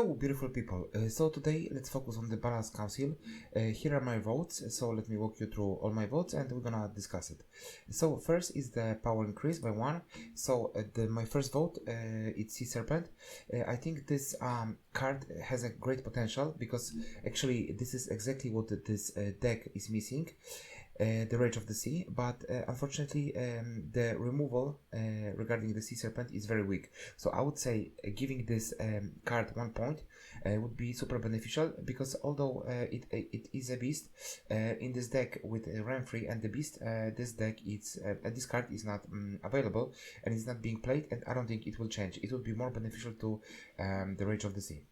Hello beautiful people, so today let's focus on the Balance Council. Here are my votes, so let me walk you through all my votes and we're gonna discuss it. So first is the power increase by 1, so my first vote, it's Sea Serpent. I think this card has a great potential because actually this is exactly what this deck is missing. The Rage of the Sea, but unfortunately the removal regarding the Sea Serpent is very weak. So I would say giving this card 1 point would be super beneficial, because although it is a beast in this deck with Renfrey and the beast, this card is not available and is not being played, and I don't think it will change. It would be more beneficial to the Rage of the Sea.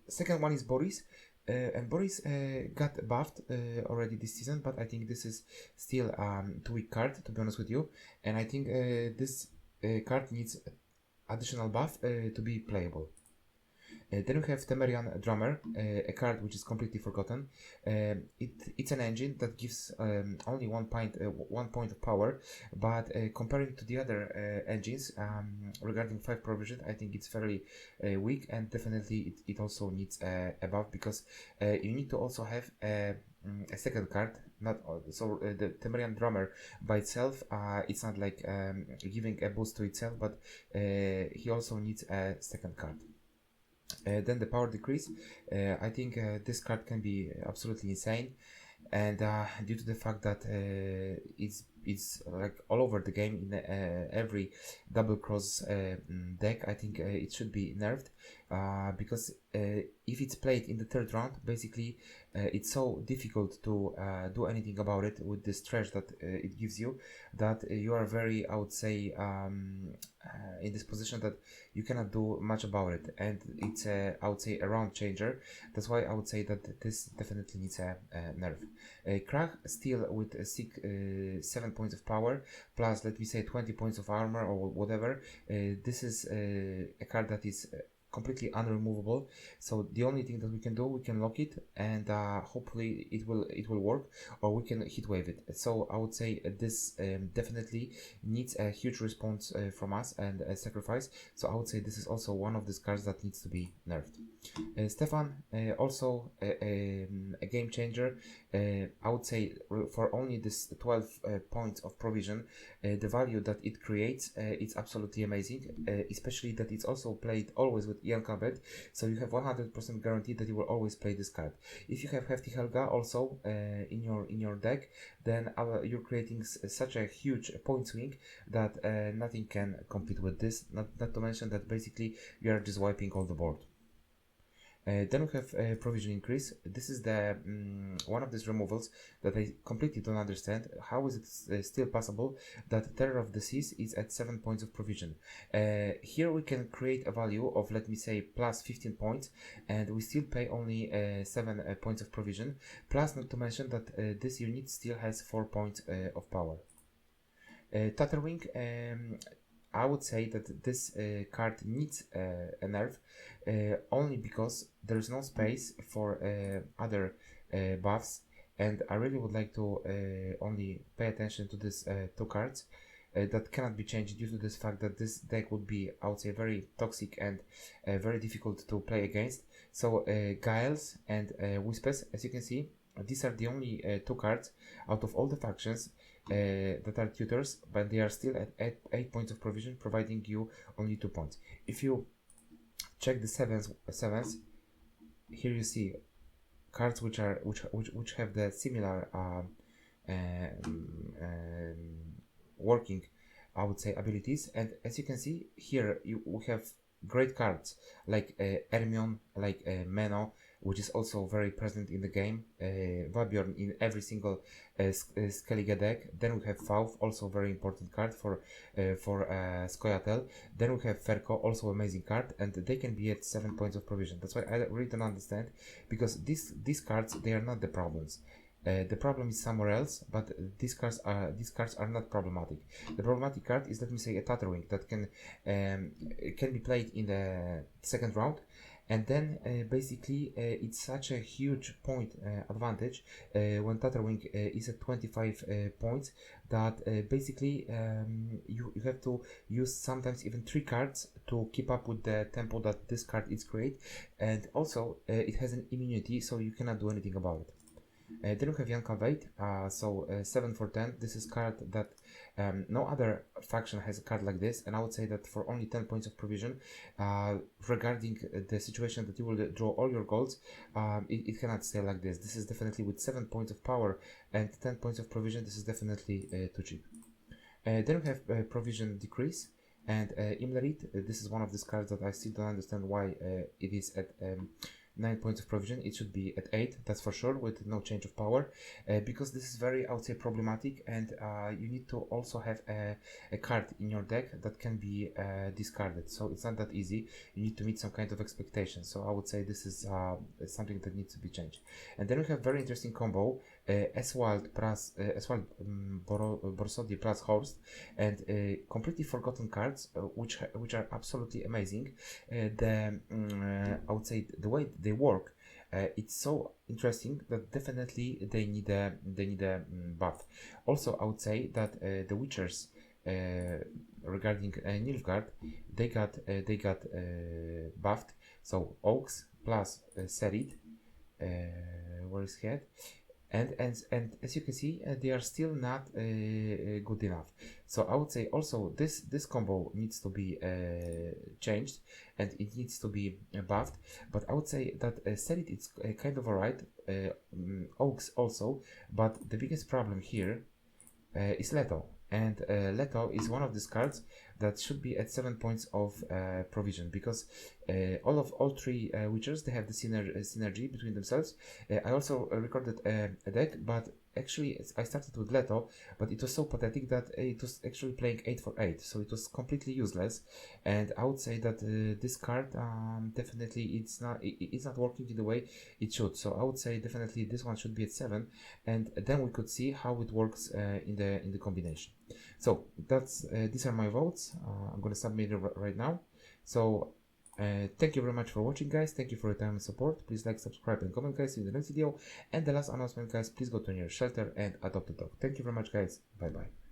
Second one is Boris. And Boris got buffed already this season, but I think this is still too weak card, to be honest with you, and I think this card needs additional buff to be playable. Then we have Temerian Drummer, a card which is completely forgotten. It's an engine that gives only 1 point of power, but comparing to the other engines regarding 5 provision, I think it's fairly weak, and definitely it also needs a buff, because you need to also have a second card. The Temerian Drummer by itself, it's not like giving a boost to itself, but he also needs a second card. Then the power decrease. I think this card can be absolutely insane, and due to the fact that it's like all over the game in every double cross deck, I think it should be nerfed, because if it's played in the 3rd round, basically it's so difficult to do anything about it with this trash that it gives you, that you are very, I would say, in this position that you cannot do much about it, and it's I would say a round changer. That's why I would say that this definitely needs a nerf. Krach still with 7 points of power plus, let me say, 20 points of armor or whatever. This is a card that is completely unremovable, so the only thing that we can do, we can lock it, and hopefully it will work, or we can hit wave it. So I would say this definitely needs a huge response from us and a sacrifice, so I would say this is also one of these cards that needs to be nerfed. Stefan, also a game changer. I would say for only this 12 points of provision, the value that it creates, it's absolutely amazing, especially that it's also played always with Ian Cabot, so you have 100% guarantee that you will always play this card. If you have Hefty Helga also in your deck, then you're creating such a huge point swing that nothing can compete with this, not to mention that basically you are just wiping all the board. Then we have provision increase. This is the one of these removals that I completely don't understand. How is it still possible that Terror of the Seas is at 7 points of provision? Here we can create a value of, let me say, plus 15 points, and we still pay only 7 points of provision, plus not to mention that this unit still has 4 points of power. Tatterwing, I would say that this card needs a nerf, only because there is no space for other buffs, and I really would like to only pay attention to these 2 cards that cannot be changed, due to this fact that this deck would be, I would say, very toxic and very difficult to play against. So Gaels and Whispers, as you can see, these are the only 2 cards out of all the factions that are tutors, but they are still at 8 points of provision, providing you only 2 points. If you check the sevens, here you see cards which have the similar working, I would say, abilities, and as you can see here, we have great cards like Ermion, like Meno, which is also very present in the game, Vabjorn in every single skellige deck. Then we have Fauf, also very important card for Scoiatael. Then we have Ferko, also amazing card, and they can be at 7 points of provision. That's why I really don't understand, because these cards, they are not the problems. The problem is somewhere else, but these cards are not problematic. The problematic card is, let me say, a Tatterwing that can be played in the 2nd round, And then basically it's such a huge point advantage when Tatterwing is at 25 points that basically you have to use sometimes even 3 cards to keep up with the tempo that this card is great, and also it has an immunity, so you cannot do anything about it. Then we have Jan Calveit, 7 for 10. This is card that no other faction has a card like this, and I would say that for only 10 points of provision, regarding the situation that you will draw all your golds, it cannot stay like this. This is definitely with 7 points of power and 10 points of provision, this is definitely too cheap. Then we have provision decrease and Imlerit. This is one of these cards that I still don't understand why it is at 9 points of provision. It should be at 8, that's for sure, with no change of power, because this is very, I would say, problematic, and you need to also have a card in your deck that can be discarded, so it's not that easy. You need to meet some kind of expectation, so I would say this is something that needs to be changed. And then we have very interesting combo, Eswald Borsodi plus Horst, and completely forgotten cards, which are absolutely amazing. I would say the way they work, it's so interesting that definitely they need a buff. Also, I would say that the Witchers regarding Nilfgaard, they got buffed. So Oaks plus Serid, where is he at? And as you can see, they are still not good enough. So I would say also this combo needs to be changed, and it needs to be buffed. But I would say that Serid it's kind of alright, Oaks also, but the biggest problem here is Leto. And Leto is one of these cards that should be at 7 points of provision, because all 3 Witchers, they have the synergy between themselves. I also recorded a deck, but actually I started with Leto, but it was so pathetic that it was actually playing 8 for 8, so it was completely useless. And I would say that this card definitely it's not working in the way it should. So I would say definitely this one should be at 7, and then we could see how it works in the combination. So that's these are my votes. I'm gonna submit it right now. So thank you very much for watching, guys. Thank you for your time and support. Please like, subscribe, and comment, guys. See you in the next video. And the last announcement, guys, please go to your shelter and adopt a dog. Thank you very much, guys. Bye bye.